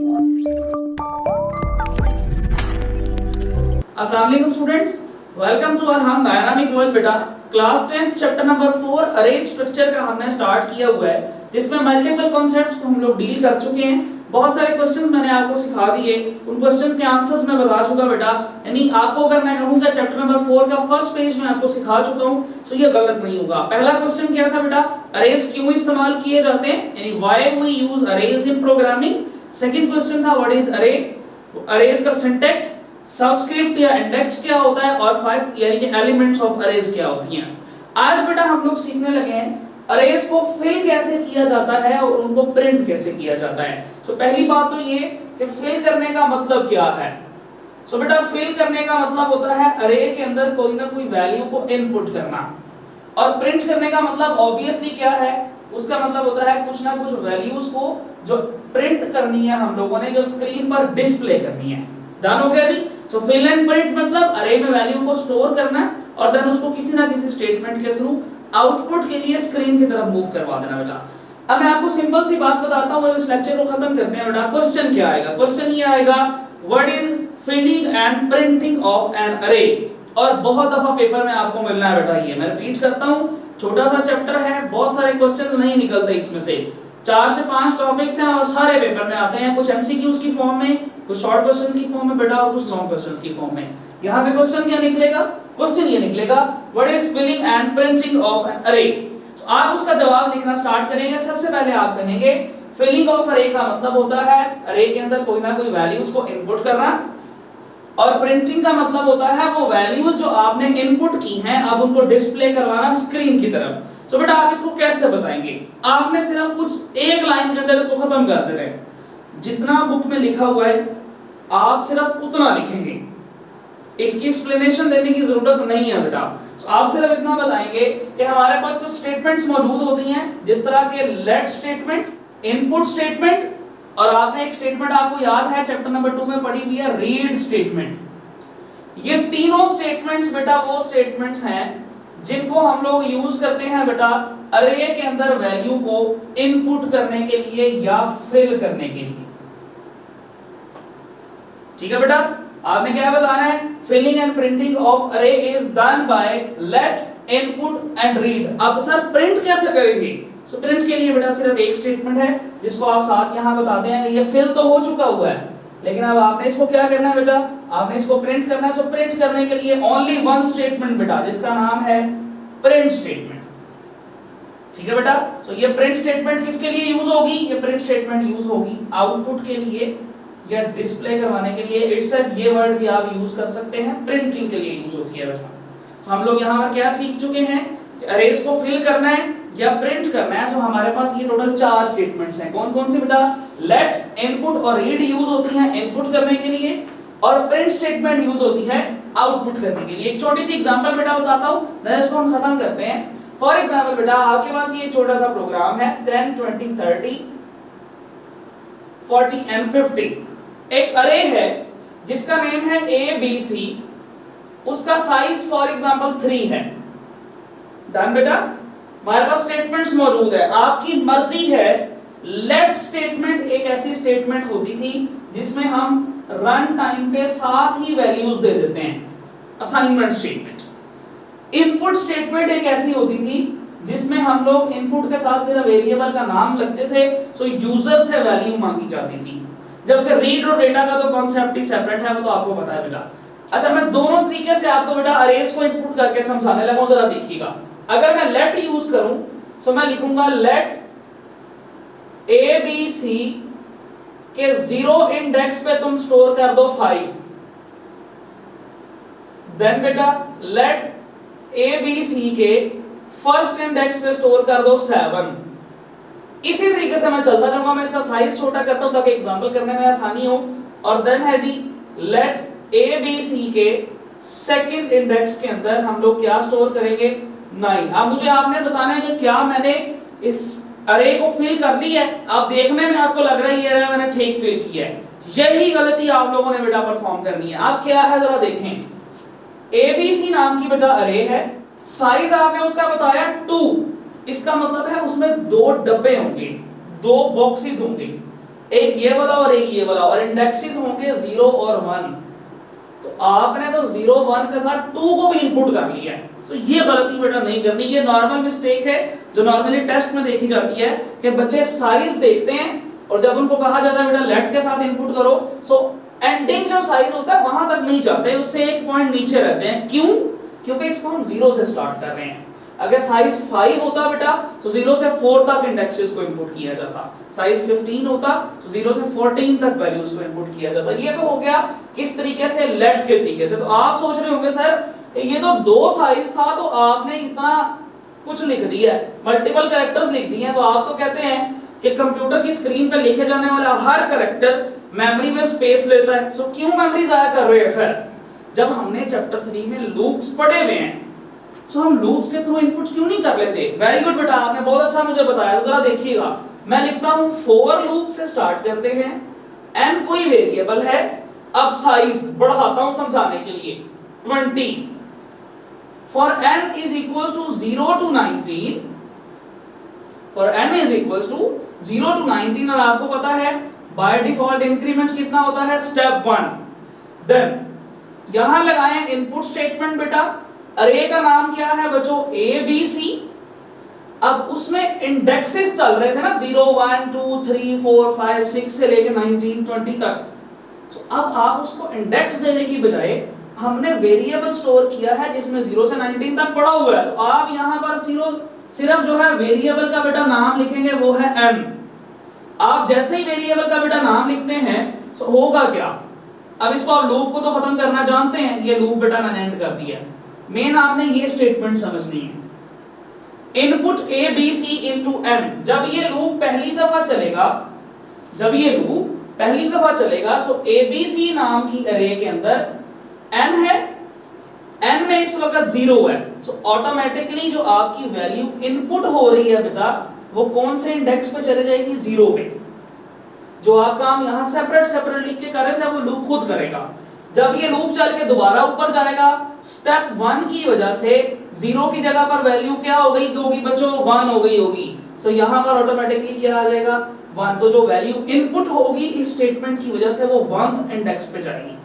अस्सलाम वालेकुम students, welcome to our हम डायनामिक वर्ल्ड बेटा क्लास 10 चैप्टर नंबर 4 अरे स्ट्रक्चर का हमने स्टार्ट किया हुआ है, जिसमें मल्टीपल कॉन्सेप्ट्स को हम लोग डील कर चुके हैं। बहुत सारे क्वेश्चंस मैंने आपको सिखा दिए, उन क्वेश्चंस के आंसर्स मैं बता चुका बेटा। यानी आपको अगर मैं कहूंगा चैप्टर नंबर 4 का फर्स्ट पेज में आपको सिखा चुका हूं, तो ये गलत नहीं होगा। पहला क्वेश्चन क्या था बेटा, अरेज क्यों इस्तेमाल किए जाते हैं, यानी why we use arrays in programming. Second question था व्हाट इज अरे, अरेज का सिंटैक्स, सबस्क्रिप्ट या इंडेक्स क्या होता है, और फाइव यानी कि एलिमेंट्स ऑफ अरेज क्या होती हैं। आज बेटा हम लोग सीखने लगे हैं अरेज को फिल कैसे किया जाता है और उनको प्रिंट कैसे किया जाता है। सो पहली बात तो ये कि फिल करने का मतलब क्या है। सो बेटा फिल करने का मतलब होता है अरे के अंदर कोई ना कोई वैल्यू को इनपुट करना, और प्रिंट करने का मतलब ऑब्वियसली क्या है, उसका मतलब होता है कुछ ना कुछ वैल्यूज को जो प्रिंट करनी है हम लोगों ने, जो स्क्रीन पर डिस्प्ले करनी है। डन हो गया जी। सो फिल एंड प्रिंट मतलब अरे में वैल्यू को स्टोर करना और देन उसको किसी ना किसी स्टेटमेंट के थ्रू आउटपुट के लिए स्क्रीन की तरफ मूव करवा देना बेटा। अब मैं आपको सिंपल सी बात बताता हूं और इस लेक्चर को खत्म करते हैं बेटा। क्वेश्चन क्या आएगा, क्वेश्चन ये आएगा what is filling and printing of an array. और बहुत दफा पेपर में आपको मिलना है बेटा, ये मैं रिपीट करता हूं, छोटा सा चैप्टर है, बहुत सारे क्वेश्चंस नहीं निकलते इसमें से। 4 से 5 टॉपिक्स हैं और सारे पेपर में आते हैं, कुछ एमसीक्यूज की फॉर्म में, कुछ शॉर्ट क्वेश्चंस की फॉर्म में बेटा, और कुछ लॉन्ग क्वेश्चंस की फॉर्म में। यहां से क्वेश्चन क्या निकलेगा, क्वेश्चन ये निकलेगा what is filling and printing of an array. तो आप उसका जवाब लिखना स्टार्ट करेंगे। सबसे पहले आप कहेंगे फिलिंग ऑफ अरे का मतलब होता है अरे के अंदर कोई ना कोई वैल्यूज को इनपुट करना, और प्रिंटिंग का मतलब होता है वो वैल्यूज जो आपने इनपुट की हैं अब उनको डिस्प्ले करवाना स्क्रीन की तरफ। सो बेटा आप इसको कैसे बताएंगे, आपने सिर्फ कुछ एक लाइन के अंदर इसको खत्म कर दे रहे, जितना बुक में लिखा हुआ है आप सिर्फ उतना लिखेंगे, इसकी एक्सप्लेनेशन देने की जरूरत नहीं है बेटा। तो आप सिर्फ इतना बताएंगे कि हमारे पास कुछ स्टेटमेंट्स मौजूद होती हैं, जिस तरह के लेट स्टेटमेंट, इनपुट स्टेटमेंट, और आपने एक स्टेटमेंट आपको याद है चैप्टर नंबर 2 में पढ़ी हुई है रीड स्टेटमेंट। ये तीनों स्टेटमेंट्स बेटा वो स्टेटमेंट्स हैं जिनको हम लोग यूज करते हैं बेटा अरे के अंदर वैल्यू को इनपुट करने के लिए या फिल करने के लिए। ठीक है बेटा, आपने क्या बताना है, filling and printing of array is done by let, input and read. अब सर प्रिंट कैसे करेंगे, सो प्रिंट के लिए बेटा सिर्फ एक स्टेटमेंट है जिसको आप साथ यहां बताते हैं। ये फिल तो हो चुका हुआ है, लेकिन अब आपने इसको क्या करना है बेटा, आपने इसको प्रिंट करना है। सो प्रिंट करने के लिए ओनली वन स्टेटमेंट बेटा, जिसका नाम है प्रिंट स्टेटमेंट। ठीक है बेटा, सो ये प्रिंट स्टेटमेंट किसके लिए यूज होगी, ये प्रिंट स्टेटमेंट यूज होगी आउटपुट के लिए या डिस्प्ले करवाने के लिए। इटसेल्फ ये वर्ड भी आप यूज कर सकते हैं, प्रिंटिंग के लिए यूज होती है बेटा। तो हम लोग यहाँ पर क्या सीख चुके हैं कि अरेज को फिल करना है या प्रिंट करना है। सो हमारे पास ये टोटल 4 स्टेटमेंट्स हैं। कौन कौन से बेटा, लेट, इनपुट और रीड यूज होती हैं इनपुट करने के लिए, और प्रिंट स्टेटमेंट यूज होती है आउटपुट करने के लिए। एक छोटी सी एग्जांपल बेटा बताता हूं, देन इसको हम खत्म करते हैं। फॉर एग्जांपल बेटा आपके पास ये छोटा सा प्रोग्राम है 10 20 30 40 एंड 50। एक अरे है जिसका नेम है ABC, उसका साइज फॉर एग्जांपल 3 है। डन बेटा, हमारे पास स्टेटमेंट्स मौजूद है, आपकी मर्जी है। लेट स्टेटमेंट एक ऐसी स्टेटमेंट होती थी जिसमें हम रन टाइम पे साथ ही वैल्यूज दे देते हैं, असाइनमेंट स्टेटमेंट। इनपुट स्टेटमेंट एक ऐसी होती थी जिसमें हम लोग इनपुट के साथ सिर्फ वेरिएबल का नाम लिखते थे, सो यूजर से वैल्यू मांगी जाती थी। जबकि रीड और डेटा का तो कॉन्सेप्ट ही सेपरेट है, वो तो आपको पता है बेटा। अच्छा, मैं दोनों तरीके से आपको बेटा अरेज को इनपुट करके समझाने लगा हूं, जरा देखिएगा। अगर मैं लेट यूज करूं तो मैं लिखूंगा लेट ABC के 0 इंडेक्स पे तुम स्टोर कर दो 5। देन बेटा लेट ABC के फर्स्ट इंडेक्स पे स्टोर कर दो 7। इसी तरीके से मैं चलता रहूंगा, मैं इसका साइज छोटा करता हूं ताकि एग्जांपल करने में आसानी हो। और देन है जी लेट ABC के सेकंड इंडेक्स के अंदर हम लोग क्या स्टोर करेंगे 9। अब मुझे आपने बताना है कि क्या मैंने इस अरे को फिल कर ली है। अब देखने में आपको लग रहा है ये अरे मैंने ठीक फिल किया है, यही गलती आप लोगों ने बेटा परफॉर्म करनी है। अब क्या है जरा देखें, ABC नाम की बेटा अरे है, साइज आपने उसका बताया 2, इसका मतलब है उसमें 2 डब्बे होंगे, 2 बॉक्सेस होंगे। एक ये वाला और एक ये वाला, और इंडेक्सेस होंगे 0 और 1। तो आपने तो 0 1 के साथ 2 को भी इनपुट कर लिया है। तो ये गलती बेटा नहीं करनी, ये नॉर्मल मिस्टेक है जो नॉर्मली टेस्ट में देखी जाती है कि बच्चे साइज देखते हैं और जब उनको कहा जाता है बेटा लेट के साथ इनपुट करो, सो एंडिंग जो साइज होता है वहां तक नहीं जाते, उससे एक पॉइंट नीचे रहते हैं। क्यों? क्योंकि इसको हम 0 से स्टार्ट कर रहे हैं। अगर साइज 5 होता बेटा तो 0 से 4 तक इंडेक्सेस को इनपुट किया जाता, साइज 15 होता तो 0 से 14 तक वैल्यूज को इनपुट किया जाता। ये तो हो गया किस तरीके से, लेट के तरीके से। तो आप सोच रहे होंगे सर ये तो 2 साइज था तो आपने इतना कुछ लिख दिया है, मल्टीपल कैरेक्टर्स लिख दिए हैं। तो आप तो कहते हैं कि कंप्यूटर की स्क्रीन पर लिखे जाने वाला हर कैरेक्टर मेमोरी में स्पेस लेता है, सो क्यों मेमोरी जाया कर रहे हैं सर? जब हमने चैप्टर 3 में लूप्स पढ़े हुए हैं, सो हम लूप्स के थ्रू इनपुट्स क्यों नहीं कर लेते? वेरी गुड बेटा, आपने बहुत अच्छा मुझे बताया। तो जरा देखिएगा, मैं लिखता हूं फॉर लूप से स्टार्ट करते हैं, n कोई वेरिएबल है, अब साइज बढ़ाता हूं समझाने के लिए 20, for n is equals to 0 to 19, for n is equals to 0 to 19, और आपको पता है बाय डिफॉल्ट इंक्रीमेंट कितना होता है, स्टेप 1। देन यहां लगाएं इनपुट स्टेटमेंट बेटा, अरे का नाम क्या है बच्चों, ए बी सी। अब उसमें इंडेक्सेस चल रहे थे ना 0 1 2 3 4 5 6 से लेकर 19 20 तक। तो अब आप उसको इंडेक्स देने की बजाय हमने वेरिएबल स्टोर किया है जिसमें 0 से 19 तक पड़ा हुआ है। तो आप यहां पर सिर्फ जो है वेरिएबल का बेटा नाम लिखेंगे, वो है n। आप जैसे ही वेरिएबल का बेटा नाम लिखते हैं तो होगा क्या, अब इसको आप लूप को तो खत्म करना जानते हैं, ये लूप बेटा मैंने एंड कर दिया। मेन आपने ये स्टेटमेंट समझनी है, input A B C into n। जब ये लूप पहली दफा चलेगा, सो ए बी सी नाम की अरे के अंदर n है, n में इस वक्त 0 है, सो ऑटोमेटिकली जो आपकी वैल्यू इनपुट हो रही है बेटा वो कौन से इंडेक्स पे चले जाएगी, 0 पे। जो आप काम यहां सेपरेट लिख के कर रहे थे वो लूप खुद करेगा। जब ये लूप चल के दोबारा ऊपर जाएगा, स्टेप 1 की वजह से 0 की जगह पर वैल्यू क्या हो गई होगी बच्चों, 1 हो गई होगी। सो यहां पर ऑटोमेटिकली क्या आ जाएगा, 1। तो जो वैल्यू इनपुट होगी इस स्टेटमेंट की वजह से वो 1 इंडेक्स पे जाएगी।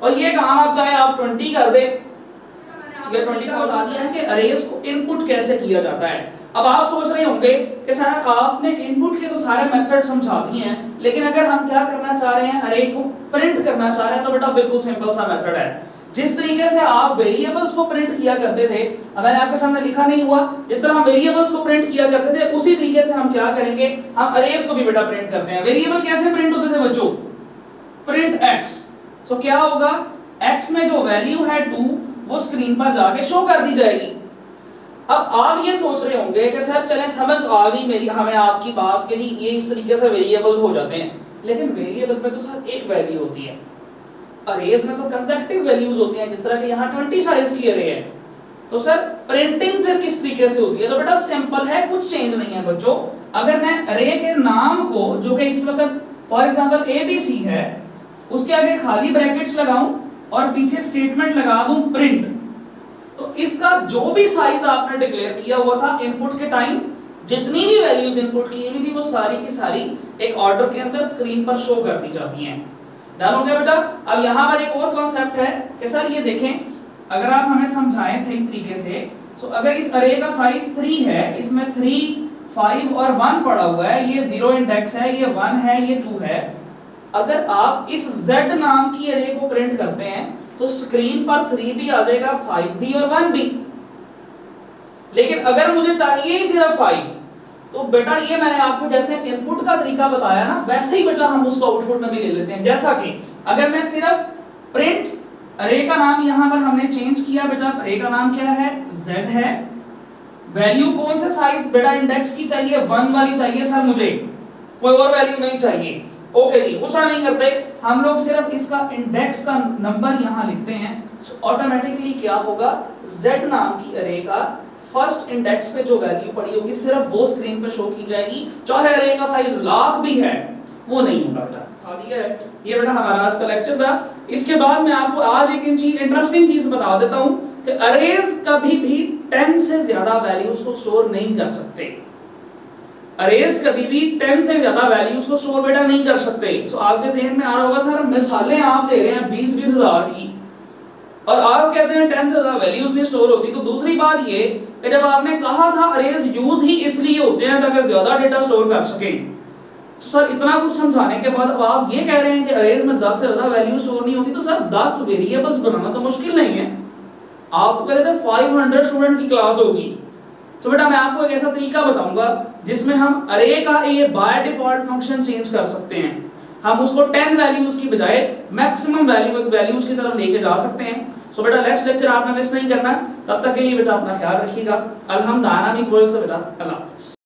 और ये काम आप चाहे आप 20 कर दे, ये 20 का बता दिया है कि अरेज को इनपुट कैसे किया जाता है। अब आप सोच रहे होंगे कि सर आपने इनपुट के तो सारे मेथड समझा दिए हैं, लेकिन अगर हम क्या करना चाह रहे हैं, अरे को प्रिंट करना चाह रहे हैं, तो बेटा बिल्कुल सिंपल सा मेथड है। जिस तरीके से आप वेरिएबल्स को प्रिंट किया करते थे, अब मैंने आपके सामने लिखा नहीं हुआ, जिस तरह हम वेरिएबल्स को प्रिंट किया करते थे उसी तरीके से हम क्या करेंगे, हम अरेज को भी बेटा प्रिंट करते हैं। वेरिएबल कैसे प्रिंट होते थे बच्चों, प्रिंट x। सो क्या होगा, x में जो वैल्यू है 2 वो स्क्रीन पर जाके शो कर दी जाएगी। अब आप ये सोच रहे होंगे कि सर चलें समझ आ गई मेरी हमें आपकी बात कि जी ये इस तरीके से वेरिएबल्स हो जाते हैं, लेकिन वेरिएबल पे तो सर एक वैल्यू होती है, अरेज में तो कंसेक्यूटिव वैल्यूज होती हैं, जिस तरह कि यहाँ 20 साइज की अरे है। तो सर प्रिंटिंग फिर किस तरीके से होती है, तो बेटा सिंपल है, कुछ चेंज नहीं है बच्चों। अगर मैं अरे के नाम को, जो कि इस वक्त फॉर एग्जांपल ABC है, उसके आगे खाली ब्रैकेट्स लगाऊं और पीछे स्टेटमेंट लगा दूं प्रिंट, तो इसका जो भी साइज आपने डिक्लेयर किया हुआ था इनपुट के टाइम, जितनी भी वैल्यूज इनपुट की हुई थी वो सारी की सारी एक ऑर्डर के अंदर स्क्रीन पर शो कर दी जाती हैं। डन हो गया बेटा। अब यहाँ पर एक और कॉन्सेप्ट है कि सर ये देखें, अगर आप हमें समझाएं सही तरीके से, सो अगर इस अरे का साइज 3 है, इसमें 3 5 और 1 पड़ा हुआ है, ये 0 इंडेक्स है, ये 1 है, ये 2 है। अगर आप इस Z नाम की अरे को प्रिंट करते हैं तो स्क्रीन पर 3 भी आ जाएगा, 5 भी और 1 भी। लेकिन अगर मुझे चाहिए ही सिर्फ 5, तो बेटा ये मैंने आपको जैसे इनपुट का तरीका बताया ना, वैसे ही बेटा हम उसको आउटपुट में भी ले लेते हैं। जैसा कि अगर मैं सिर्फ प्रिंट अरे का नाम यहां पर हमने चेंज किया, बेटा अरे का नाम क्या है, Z है, वैल्यू कौन से साइज बेटा इंडेक्स की चाहिए, 1 वाली चाहिए सर मुझे, कोई और वैल्यू नहीं चाहिए। ओके जी, गुस्सा नहीं करते, हम लोग सिर्फ इसका इंडेक्स का नंबर यहां लिखते हैं। ऑटोमेटिकली क्या होगा, Z नाम की अरे का फर्स्ट इंडेक्स पे जो वैल्यू पड़ी होगी सिर्फ वो स्क्रीन पे शो की जाएगी, चाहे अरे का साइज लाख भी है वो नहीं होगा बेटा। सिखा दिया है, ये बेटा हमारा आज का लेक्चर था। इसके बाद मैं आपको आज एक इंटरेस्टिंग चीज बता देता हूं कि अरेज कभी भी 10 से ज्यादा वैल्यूज को स्टोर नहीं कर सकते। अरेज कभी भी 10 से ज्यादा वैल्यूज को स्टोर बेटा नहीं कर सकते। सो आपके जहन में आ रहा होगा सर मिसालें आप दे रहे हैं 20-20 हजार की और आप कहते हैं 10 से ज्यादा वैल्यूज नहीं स्टोर होती। तो दूसरी बात ये कि जब आपने कहा था अरेज यूज ही इसलिए होते हैं ताकि ज्यादा डेटा स्टोर कर सकें, तो सर इतना कुछ समझाने के बाद अब आप ये कह रहे हैं कि अरेज में 10 से ज्यादा वैल्यू स्टोर नहीं होती, तो सर 10 वेरिएबल्स बनाना तो मुश्किल नहीं है। आप तो कहते थे 500 स्टूडेंट की क्लास होगी। तो बेटा मैं आपको एक ऐसा तरीका बताऊंगा जिसमें हम अरे का ये बाय डिफॉल्ट फंक्शन चेंज कर सकते हैं। हम उसको 10 वैल्यूज की बजाय मैक्सिमम वैल्यूज की तरफ लेके जा सकते हैं। सो बेटा नेक्स्ट लेक्चर आपने मिस नहीं करना। तब तक के लिए बेटा अपना ख्याल रखिएगा। अल्हम्दुलिल्लाह से बेटा अल्लाह हाफिज़।